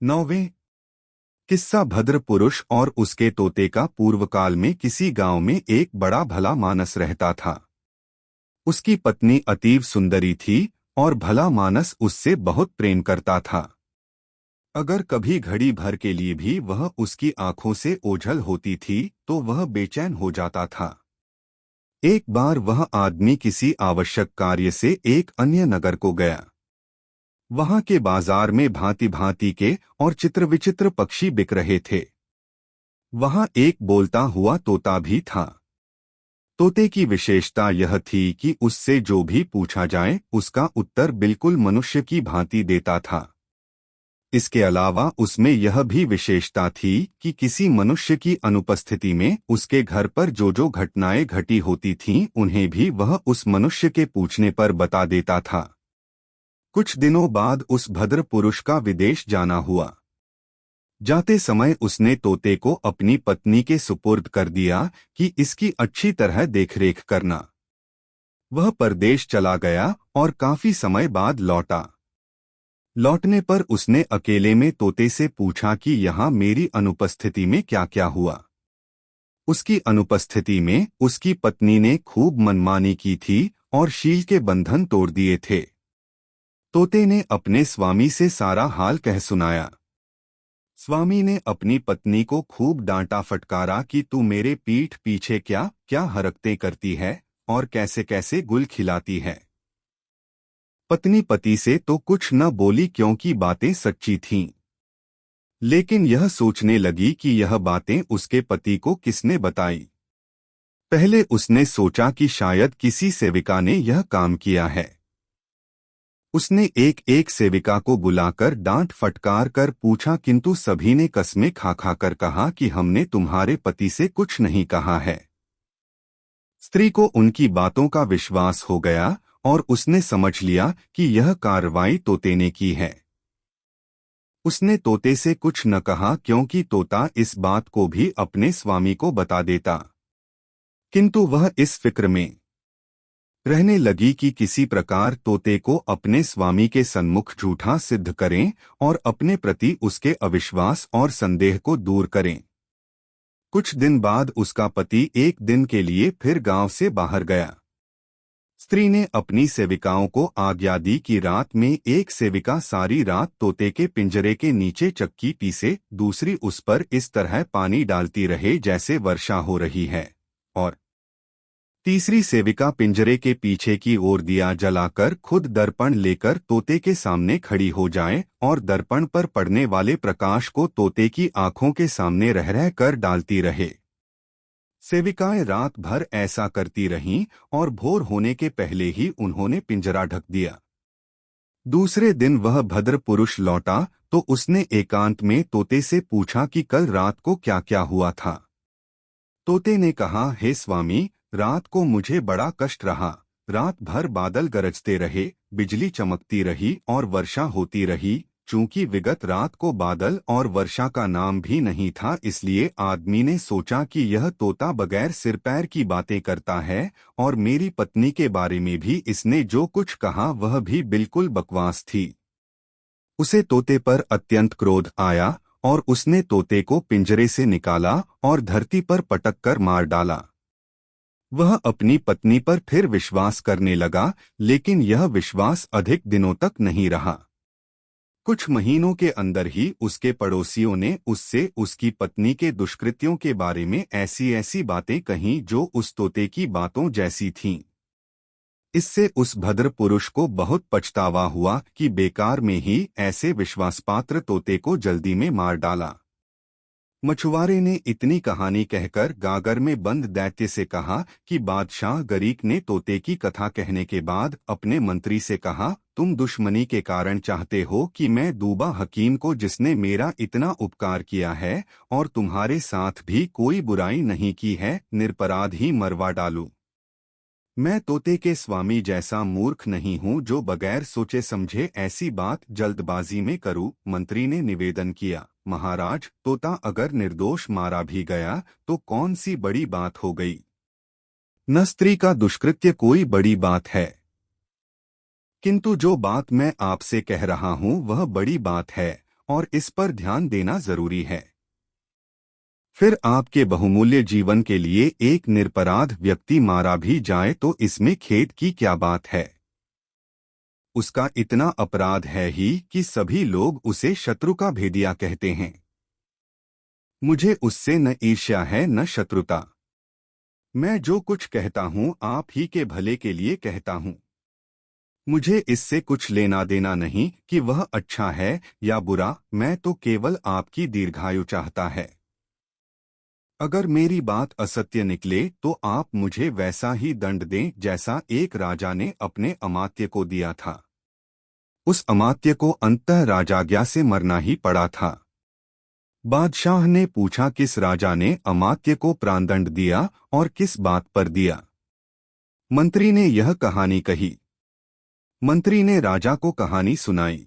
9वें किस्सा भद्र पुरुष और उसके तोते का। पूर्व काल में किसी गांव में एक बड़ा भला मानस रहता था। उसकी पत्नी अतीव सुंदरी थी और भला मानस उससे बहुत प्रेम करता था। अगर कभी घड़ी भर के लिए भी वह उसकी आंखों से ओझल होती थी तो वह बेचैन हो जाता था। एक बार वह आदमी किसी आवश्यक कार्य से एक अन्य नगर को गया। वहां के बाजार में भांति भांति के और चित्र विचित्र पक्षी बिक रहे थे। वहां एक बोलता हुआ तोता भी था। तोते की विशेषता यह थी कि उससे जो भी पूछा जाए उसका उत्तर बिल्कुल मनुष्य की भांति देता था। इसके अलावा उसमें यह भी विशेषता थी कि किसी मनुष्य की अनुपस्थिति में उसके घर पर जो घटनाएं घटी होती थीं उन्हें भी वह उस मनुष्य के पूछने पर बता देता था। कुछ दिनों बाद उस भद्र पुरुष का विदेश जाना हुआ। जाते समय उसने तोते को अपनी पत्नी के सुपुर्द कर दिया कि इसकी अच्छी तरह देखरेख करना। वह परदेश चला गया और काफी समय बाद लौटा। लौटने पर उसने अकेले में तोते से पूछा कि यहाँ मेरी अनुपस्थिति में क्या क्या हुआ। उसकी अनुपस्थिति में उसकी पत्नी ने खूब मनमानी की थी और शील के बंधन तोड़ दिए थे। तोते ने अपने स्वामी से सारा हाल कह सुनाया। स्वामी ने अपनी पत्नी को खूब डांटा फटकारा कि तू मेरे पीठ पीछे क्या क्या हरकतें करती है और कैसे कैसे गुल खिलाती है। पत्नी पति से तो कुछ न बोली क्योंकि बातें सच्ची थीं। लेकिन यह सोचने लगी कि यह बातें उसके पति को किसने बताई। पहले उसने सोचा कि शायद किसी सेविका ने यह काम किया है। उसने एक एक सेविका को बुलाकर डांट फटकार कर पूछा किंतु सभी ने कसमें खा खा कर कहा कि हमने तुम्हारे पति से कुछ नहीं कहा है। स्त्री को उनकी बातों का विश्वास हो गया और उसने समझ लिया कि यह कार्रवाई तोते ने की है। उसने तोते से कुछ न कहा क्योंकि तोता इस बात को भी अपने स्वामी को बता देता। किंतु वह इस फिक्र में रहने लगी कि किसी प्रकार तोते को अपने स्वामी के सन्मुख झूठा सिद्ध करें और अपने प्रति उसके अविश्वास और संदेह को दूर करें। कुछ दिन बाद उसका पति एक दिन के लिए फिर गांव से बाहर गया। स्त्री ने अपनी सेविकाओं को आज्ञा दी कि रात में एक सेविका सारी रात तोते के पिंजरे के नीचे चक्की पीसे, दूसरी उस पर इस तरह पानी डालती रहे जैसे वर्षा हो रही है, और तीसरी सेविका पिंजरे के पीछे की ओर दिया जलाकर खुद दर्पण लेकर तोते के सामने खड़ी हो जाए और दर्पण पर पड़ने वाले प्रकाश को तोते की आंखों के सामने रह रह कर डालती रहे। सेविकाएं रात भर ऐसा करती रहीं और भोर होने के पहले ही उन्होंने पिंजरा ढक दिया। दूसरे दिन वह भद्र पुरुष लौटा तो उसने एकांत में तोते से पूछा कि कल रात को क्या क्या हुआ था। तोते ने कहा, हे स्वामी, रात को मुझे बड़ा कष्ट रहा। रात भर बादल गरजते रहे, बिजली चमकती रही और वर्षा होती रही। चूंकि विगत रात को बादल और वर्षा का नाम भी नहीं था, इसलिए आदमी ने सोचा कि यह तोता बगैर सिर पैर की बातें करता है और मेरी पत्नी के बारे में भी इसने जो कुछ कहा वह भी बिल्कुल बकवास थी। उसे तोते पर अत्यंत क्रोध आया और उसने तोते को पिंजरे से निकाला और धरती पर पटक कर मार डाला। वह अपनी पत्नी पर फिर विश्वास करने लगा, लेकिन यह विश्वास अधिक दिनों तक नहीं रहा। कुछ महीनों के अंदर ही उसके पड़ोसियों ने उससे उसकी पत्नी के दुष्कृत्यों के बारे में ऐसी ऐसी बातें कहीं जो उस तोते की बातों जैसी थीं। इससे उस भद्र पुरुष को बहुत पछतावा हुआ कि बेकार में ही ऐसे विश्वासपात्र तोते को जल्दी में मार डाला। मछुआरे ने इतनी कहानी कहकर गागर में बंद दैत्य से कहा कि बादशाह गरीक ने तोते की कथा कहने के बाद अपने मंत्री से कहा, तुम दुश्मनी के कारण चाहते हो कि मैं दूबा हकीम को, जिसने मेरा इतना उपकार किया है और तुम्हारे साथ भी कोई बुराई नहीं की है, निरपराध ही मरवा डालूं। मैं तोते के स्वामी जैसा मूर्ख नहीं हूँ जो बगैर सोचे समझे ऐसी बात जल्दबाजी में करूँ। मंत्री ने निवेदन किया, महाराज, तोता अगर निर्दोष मारा भी गया तो कौन सी बड़ी बात हो गई। न स्त्री का दुष्कृत्य कोई बड़ी बात है, किंतु जो बात मैं आपसे कह रहा हूँ वह बड़ी बात है और इस पर ध्यान देना जरूरी है। फिर आपके बहुमूल्य जीवन के लिए एक निरपराध व्यक्ति मारा भी जाए तो इसमें खेद की क्या बात है। उसका इतना अपराध है ही कि सभी लोग उसे शत्रु का भेदिया कहते हैं। मुझे उससे न ईर्ष्या है न शत्रुता। मैं जो कुछ कहता हूँ आप ही के भले के लिए कहता हूँ। मुझे इससे कुछ लेना देना नहीं कि वह अच्छा है या बुरा, मैं तो केवल आपकी दीर्घायु चाहता है। अगर मेरी बात असत्य निकले तो आप मुझे वैसा ही दंड दें जैसा एक राजा ने अपने अमात्य को दिया था। उस अमात्य को अंततः राजाज्ञा से मरना ही पड़ा था। बादशाह ने पूछा किस राजा ने अमात्य को प्राणदंड दिया और किस बात पर दिया। मंत्री ने यह कहानी कही। मंत्री ने राजा को कहानी सुनाई।